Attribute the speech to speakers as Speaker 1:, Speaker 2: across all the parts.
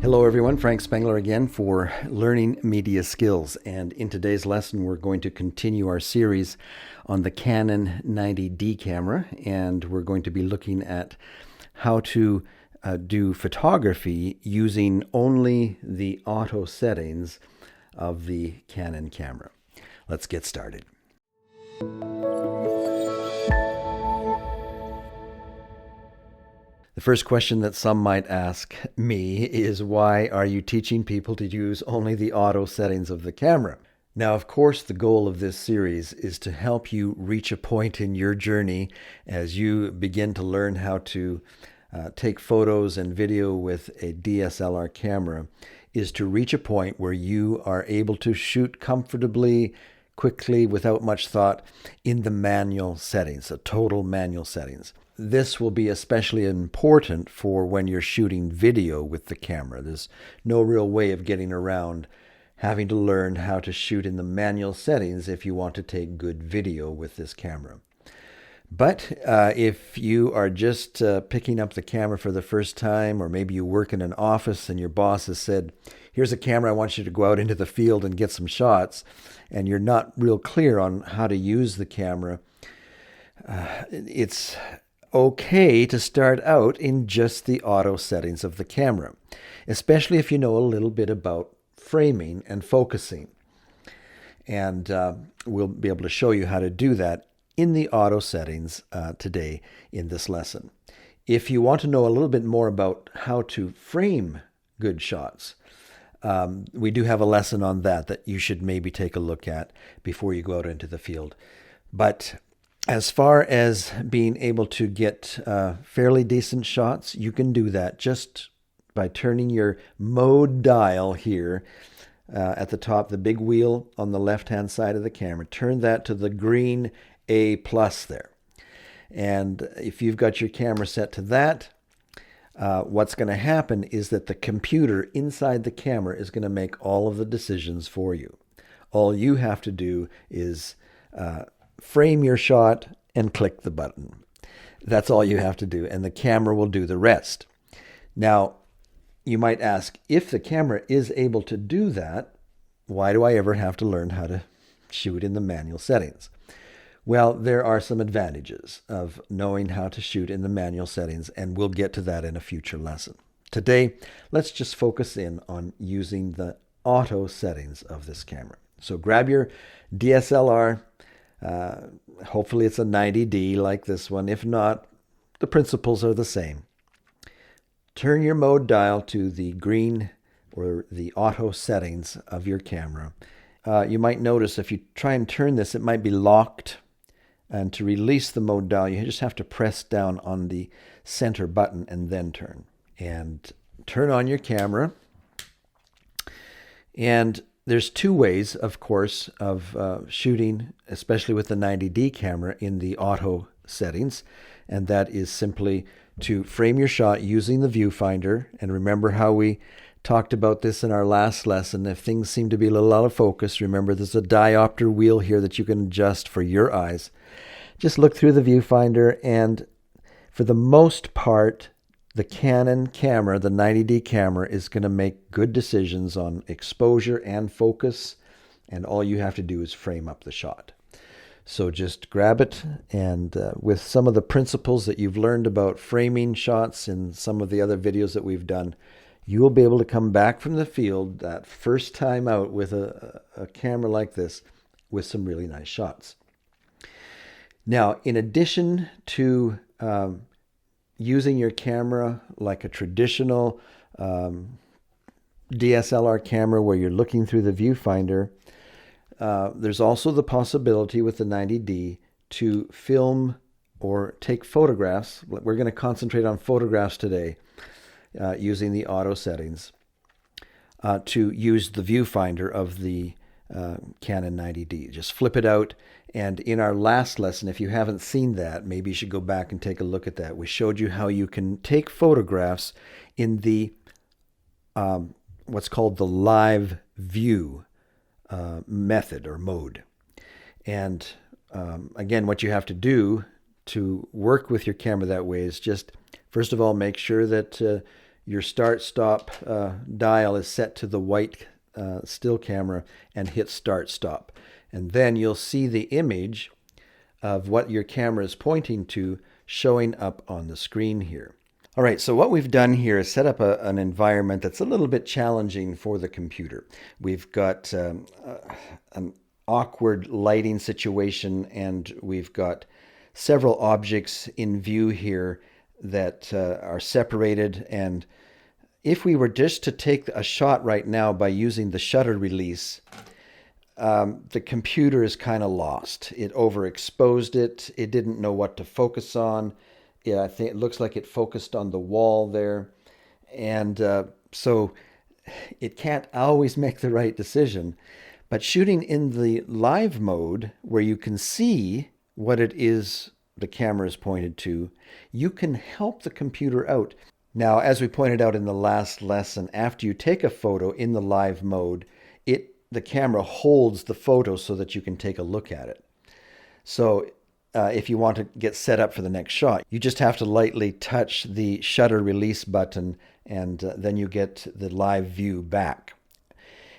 Speaker 1: Hello everyone, Frank Spengler again for Learning Media Skills, and in today's lesson we're going to continue our series on the Canon 90D camera, and we're going to be looking at how to do photography using only the auto settings of the Canon camera. Let's get started. The first question that some might ask me is, why are you teaching people to use only the auto settings of the camera? Now, of course, the goal of this series is to help you reach a point in your journey as you begin to learn how to take photos and video with a DSLR camera, is to reach a point where you are able to shoot comfortably, quickly, without much thought in the manual settings, the total manual settings. This will be especially important for when you're shooting video with the camera. There's no real way of getting around having to learn how to shoot in the manual settings if you want to take good video with this camera. But if you are just picking up the camera for the first time, or maybe you work in an office and your boss has said, here's a camera, I want you to go out into the field and get some shots, and you're not real clear on how to use the camera, it's okay to start out in just the auto settings of the camera, especially if you know a little bit about framing and focusing. And we'll be able to show you how to do that in the auto settings today in this lesson. If you want to know a little bit more about how to frame good shots, we do have a lesson on that you should maybe take a look at before you go out into the field. But as far as being able to get fairly decent shots, you can do that just by turning your mode dial here at the top, the big wheel on the left-hand side of the camera. Turn that to the green A+ there. And if you've got your camera set to that, what's going to happen is that the computer inside the camera is going to make all of the decisions for you. All you have to do is frame your shot and click the button. That's all you have to do, and the camera will do the rest. Now, you might ask, if the camera is able to do that, why do I ever have to learn how to shoot in the manual settings? Well, there are some advantages of knowing how to shoot in the manual settings, and we'll get to that in a future lesson. Today, let's just focus in on using the auto settings of this camera. So grab your DSLR. Hopefully it's a 90D like this one. If not, the principles are the same. Turn your mode dial to the green or the auto settings of your camera. You might notice if you try and turn this, it might be locked. And to release the mode dial, you just have to press down on the center button and then turn. And turn on your camera. And there's two ways, of course, of shooting, especially with the 90D camera in the auto settings. And that is simply to frame your shot using the viewfinder. And remember how we talked about this in our last lesson. If things seem to be a little out of focus, remember there's a diopter wheel here that you can adjust for your eyes. Just look through the viewfinder, and for the most part, the Canon camera, the 90D camera, is going to make good decisions on exposure and focus, and all you have to do is frame up the shot. So just grab it, and with some of the principles that you've learned about framing shots in some of the other videos that we've done, you will be able to come back from the field that first time out with a camera like this with some really nice shots. Now, in addition to using your camera like a traditional DSLR camera where you're looking through the viewfinder, there's also the possibility with the 90D to film or take photographs. We're going to concentrate on photographs today using the auto settings to use the viewfinder of the Canon 90D. Just flip it out. And in our last lesson, if you haven't seen that, maybe you should go back and take a look at that. We showed you how you can take photographs in the what's called the live view method or mode. And again, what you have to do to work with your camera that way is just, first of all, make sure that your start-stop dial is set to the white still camera and hit start-stop. And then you'll see the image of what your camera is pointing to showing up on the screen here. All right, so what we've done here is set up an environment that's a little bit challenging for the computer. We've got an awkward lighting situation, and we've got several objects in view here that are separated. And if we were just to take a shot right now by using the shutter release, the computer is kind of lost. It overexposed it. It didn't know what to focus on. I think it looks like it focused on the wall there. And so it can't always make the right decision. But shooting in the live mode, where you can see what it is the camera is pointed to, you can help the computer out. Now, as we pointed out in the last lesson, after you take a photo in the live mode, the camera holds the photo so that you can take a look at it. So if you want to get set up for the next shot, you just have to lightly touch the shutter release button, and then you get the live view back.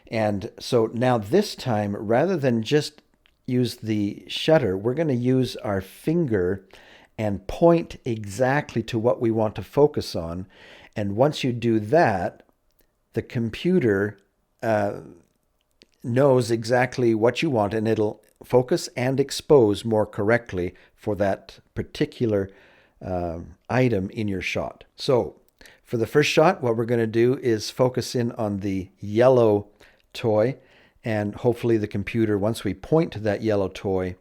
Speaker 1: And so now this time, rather than just use the shutter, we're going to use our finger and point exactly to what we want to focus on. And once you do that, the computer knows exactly what you want, and it'll focus and expose more correctly for that particular item in your shot. So for the first shot, what we're going to do is focus in on the yellow toy, and hopefully the computer, once we point to that yellow toy,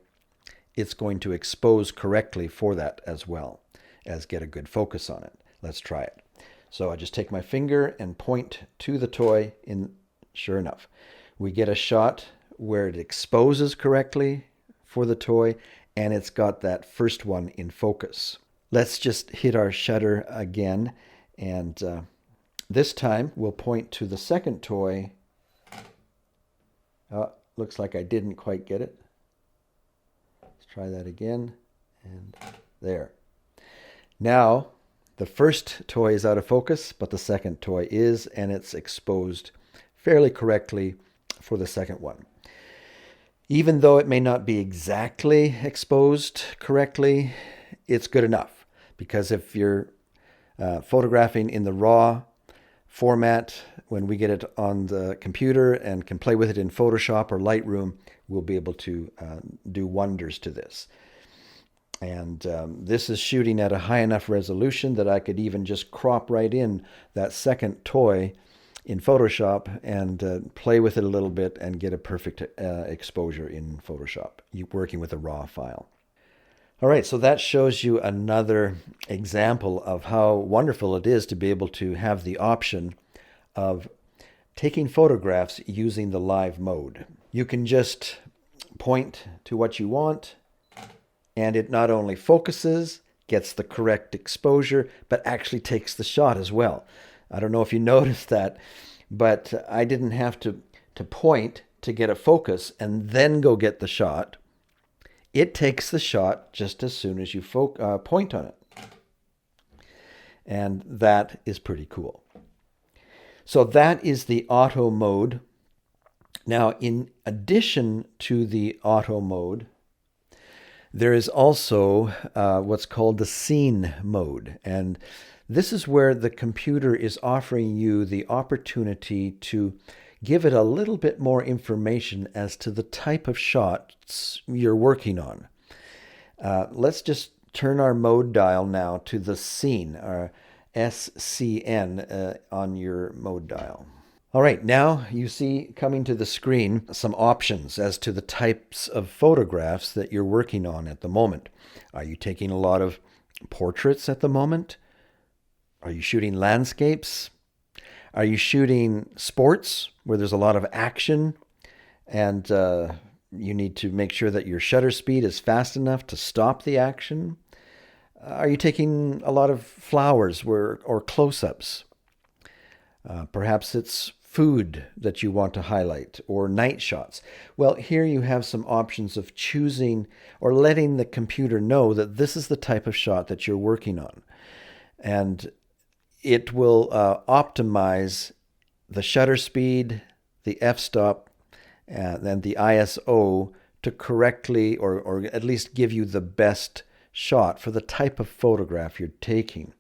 Speaker 1: it's going to expose correctly for that as well as get a good focus on it. Let's try it. So I just take my finger and point to the toy, and sure enough, we get a shot where it exposes correctly for the toy, and it's got that first one in focus. Let's just hit our shutter again, and this time we'll point to the second toy. Looks like I didn't quite get it. Let's try that again, and there. Now, the first toy is out of focus, but the second toy is, and it's exposed fairly correctly for the second one. Even though it may not be exactly exposed correctly, it's good enough, because if you're photographing in the RAW format, when we get it on the computer and can play with it in Photoshop or Lightroom, we'll be able to do wonders to this. And this is shooting at a high enough resolution that I could even just crop right in that second toy in Photoshop and play with it a little bit and get a perfect exposure in Photoshop, working with a RAW file. All right, so that shows you another example of how wonderful it is to be able to have the option of taking photographs using the live mode. You can just point to what you want, and it not only focuses, gets the correct exposure, but actually takes the shot as well. I don't know if you noticed that, but I didn't have to point to get a focus and then go get the shot. It takes the shot just as soon as you point on it. And that is pretty cool. So that is the auto mode. Now, in addition to the auto mode, there is also what's called the scene mode. And this is where the computer is offering you the opportunity to give it a little bit more information as to the type of shots you're working on. Let's just turn our mode dial now to the scene, our SCN on your mode dial. All right, now you see coming to the screen some options as to the types of photographs that you're working on at the moment. Are you taking a lot of portraits at the moment? Are you shooting landscapes? Are you shooting sports where there's a lot of action and you need to make sure that your shutter speed is fast enough to stop the action? Are you taking a lot of flowers or close-ups? Perhaps it's food that you want to highlight, or night shots. Well, here you have some options of choosing or letting the computer know that this is the type of shot that you're working on. And it will optimize the shutter speed, the f-stop, and the ISO to correctly or at least give you the best shot for the type of photograph you're taking.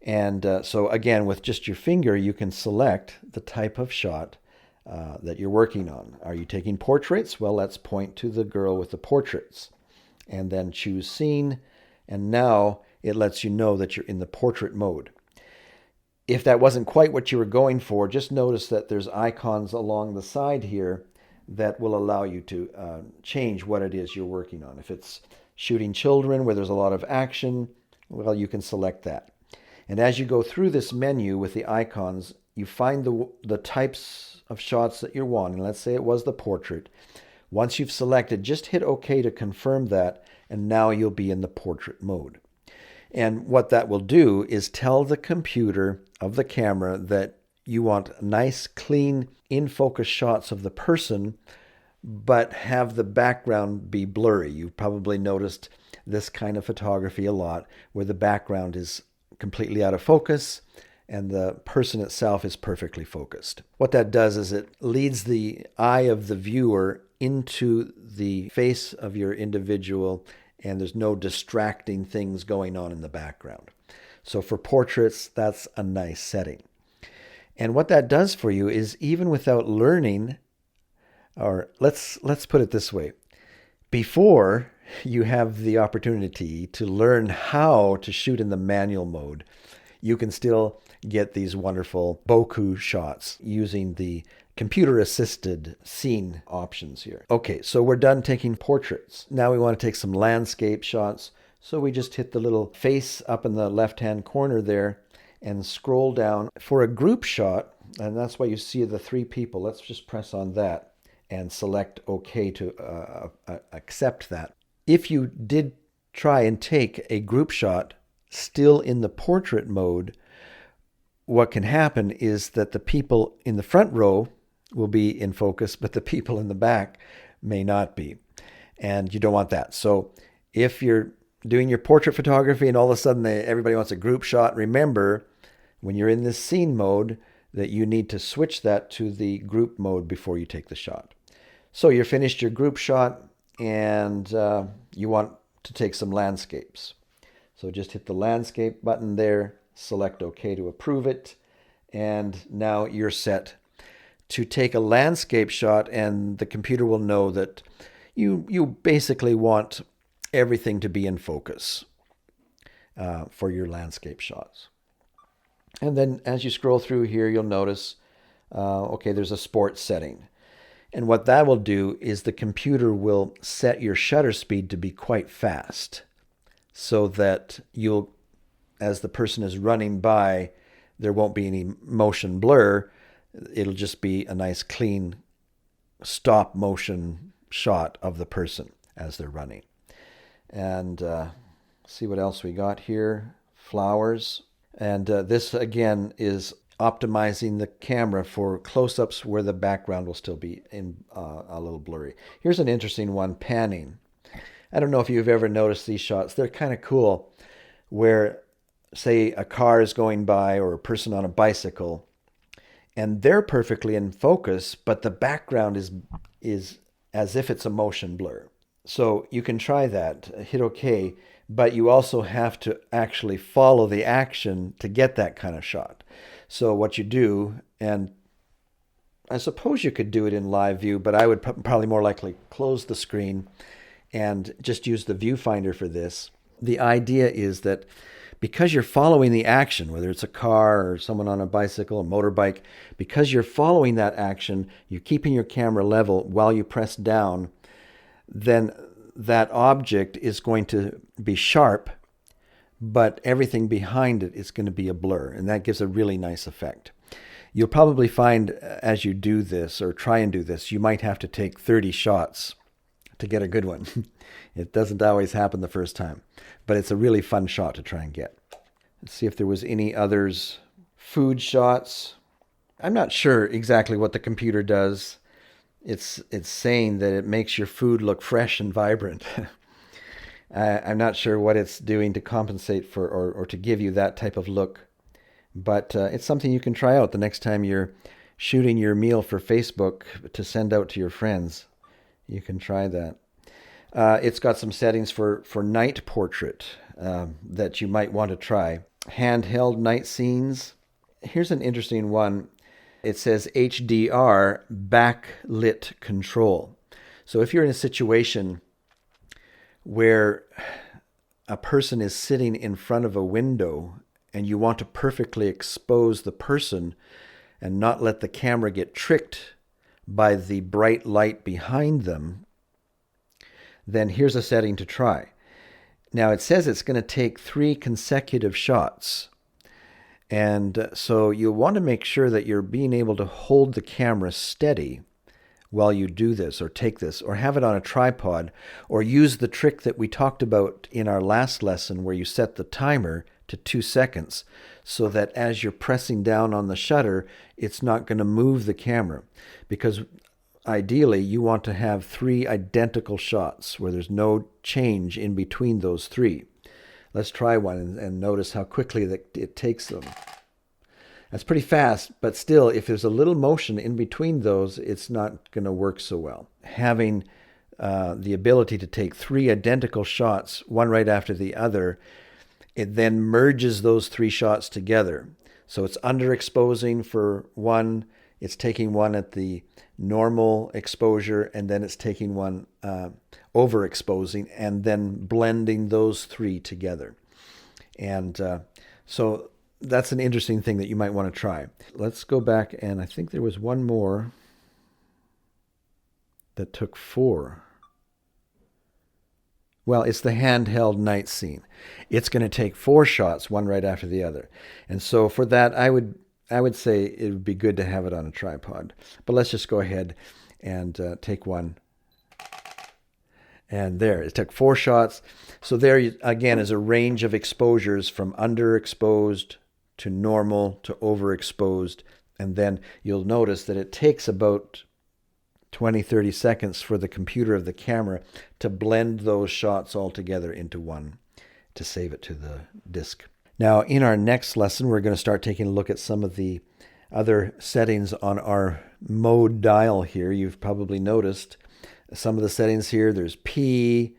Speaker 1: And so again, with just your finger, you can select the type of shot that you're working on. Are you taking portraits? Well, let's point to the girl with the portraits and then choose scene. And now it lets you know that you're in the portrait mode. If that wasn't quite what you were going for, just notice that there's icons along the side here that will allow you to change what it is you're working on. If it's shooting children where there's a lot of action, well, you can select that. And as you go through this menu with the icons, you find the types of shots that you're wanting. Let's say it was the portrait. Once you've selected, just hit OK to confirm that, and now you'll be in the portrait mode. And what that will do is tell the computer of the camera that you want nice, clean, in-focus shots of the person, but have the background be blurry. You've probably noticed this kind of photography a lot, where the background is completely out of focus and the person itself is perfectly focused. What that does is it leads the eye of the viewer into the face of your individual, and there's no distracting things going on in the background. So for portraits, that's a nice setting. And what that does for you is, even without learning, or let's put it this way, before you have the opportunity to learn how to shoot in the manual mode, you can still get these wonderful bokeh shots using the computer-assisted scene options here. Okay, so we're done taking portraits. Now we want to take some landscape shots. So we just hit the little face up in the left-hand corner there and scroll down for a group shot. And that's why you see the three people. Let's just press on that and select OK to accept that. If you did try and take a group shot still in the portrait mode, what can happen is that the people in the front row will be in focus, but the people in the back may not be. And you don't want that. So if you're doing your portrait photography and all of a sudden everybody wants a group shot, remember when you're in this scene mode that you need to switch that to the group mode before you take the shot. So you're finished your group shot and you want to take some landscapes. So just hit the landscape button there, select OK to approve it, and now you're set to take a landscape shot, and the computer will know that you basically want everything to be in focus for your landscape shots. And then as you scroll through here, you'll notice, okay, there's a sports setting. And what that will do is the computer will set your shutter speed to be quite fast so that you'll, as the person is running by, there won't be any motion blur. It'll just be a nice clean stop motion shot of the person as they're running. And see what else we got here. Flowers. And this again is optimizing the camera for close-ups where the background will still be in a little blurry. Here's an interesting one, panning. I don't know if you've ever noticed these shots. They're kind of cool where, say, a car is going by or a person on a bicycle, and they're perfectly in focus, but the background is as if it's a motion blur. So you can try that, hit OK, but you also have to actually follow the action to get that kind of shot. So what you do, and I suppose you could do it in live view, but I would probably more likely close the screen and just use the viewfinder for this. The idea is that because you're following the action, whether it's a car or someone on a bicycle, a motorbike, because you're following that action, you're keeping your camera level while you press down, then that object is going to be sharp, but everything behind it is going to be a blur, and that gives a really nice effect. You'll probably find as you do this, or try and do this, you might have to take 30 shots to get a good one. It doesn't always happen the first time, but it's a really fun shot to try and get. Let's see if there was any others. Food shots. I'm not sure exactly what the computer does. It's saying that it makes your food look fresh and vibrant. I'm not sure what it's doing to compensate for or to give you that type of look. But it's something you can try out the next time you're shooting your meal for Facebook to send out to your friends. You can try that. It's got some settings for night portrait that you might want to try. Handheld night scenes. Here's an interesting one. It says HDR backlit control. So if you're in a situation where a person is sitting in front of a window and you want to perfectly expose the person and not let the camera get tricked by the bright light behind them, then here's a setting to try. Now it says it's going to take 3 consecutive shots. And so you'll want to make sure that you're being able to hold the camera steady while you do this or take this, or have it on a tripod, or use the trick that we talked about in our last lesson where you set the timer to 2 seconds so that as you're pressing down on the shutter, it's not going to move the camera. Because ideally, you want to have 3 identical shots where there's no change in between those 3. Let's try one and notice how quickly it takes them. That's pretty fast, but still, if there's a little motion in between those, it's not going to work so well. Having the ability to take 3 identical shots, one right after the other, it then merges those 3 shots together. So it's underexposing for one, it's taking one at the normal exposure, and then it's taking one overexposing, and then blending those 3 together. And so that's an interesting thing that you might want to try. Let's go back, and I think there was one more that took 4. Well, it's the handheld night scene. It's going to take 4 shots, one right after the other. And so for that, I would say it would be good to have it on a tripod. But let's just go ahead and take one. And there, it took 4 shots. So there, again, is a range of exposures from underexposed to normal to overexposed. And then you'll notice that it takes about 20-30 seconds for the computer of the camera to blend those shots all together into one to save it to the disk. Now, in our next lesson, we're going to start taking a look at some of the other settings on our mode dial here. You've probably noticed some of the settings here. There's P,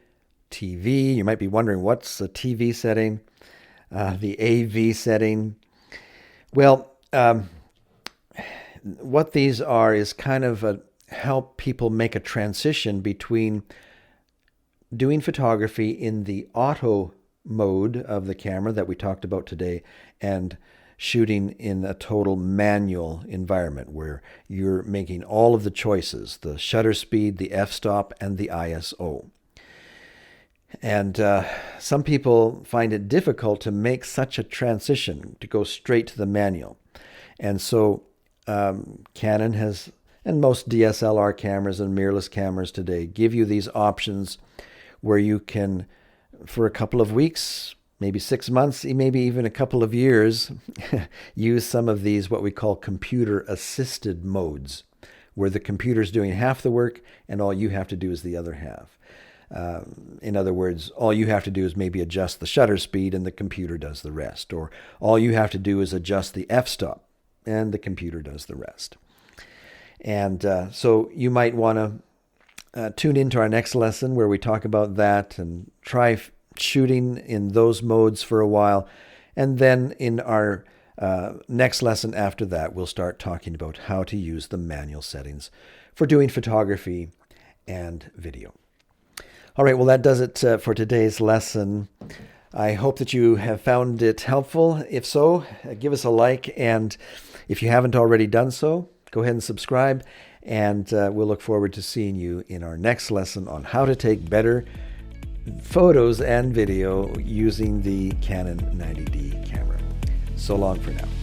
Speaker 1: TV. You might be wondering, what's the TV setting? The AV setting. Well, what these are is kind of help people make a transition between doing photography in the auto mode of the camera that we talked about today and shooting in a total manual environment where you're making all of the choices, the shutter speed, the f-stop, and the ISO. And some people find it difficult to make such a transition, to go straight to the manual. And so Canon has, and most DSLR cameras and mirrorless cameras today, give you these options where you can, for a couple of weeks, maybe 6 months, maybe even a couple of years, use some of these what we call computer-assisted modes, where the computer's doing half the work and all you have to do is the other half. In other words, all you have to do is maybe adjust the shutter speed and the computer does the rest. Or all you have to do is adjust the f-stop and the computer does the rest. And so you might want to tune into our next lesson where we talk about that and try shooting in those modes for a while. And then in our next lesson after that, we'll start talking about how to use the manual settings for doing photography and video. All right, well, that does it for today's lesson. I hope that you have found it helpful. If so, give us a like. And if you haven't already done so, go ahead and subscribe. And we'll look forward to seeing you in our next lesson on how to take better photos and video using the Canon 90D camera. So long for now.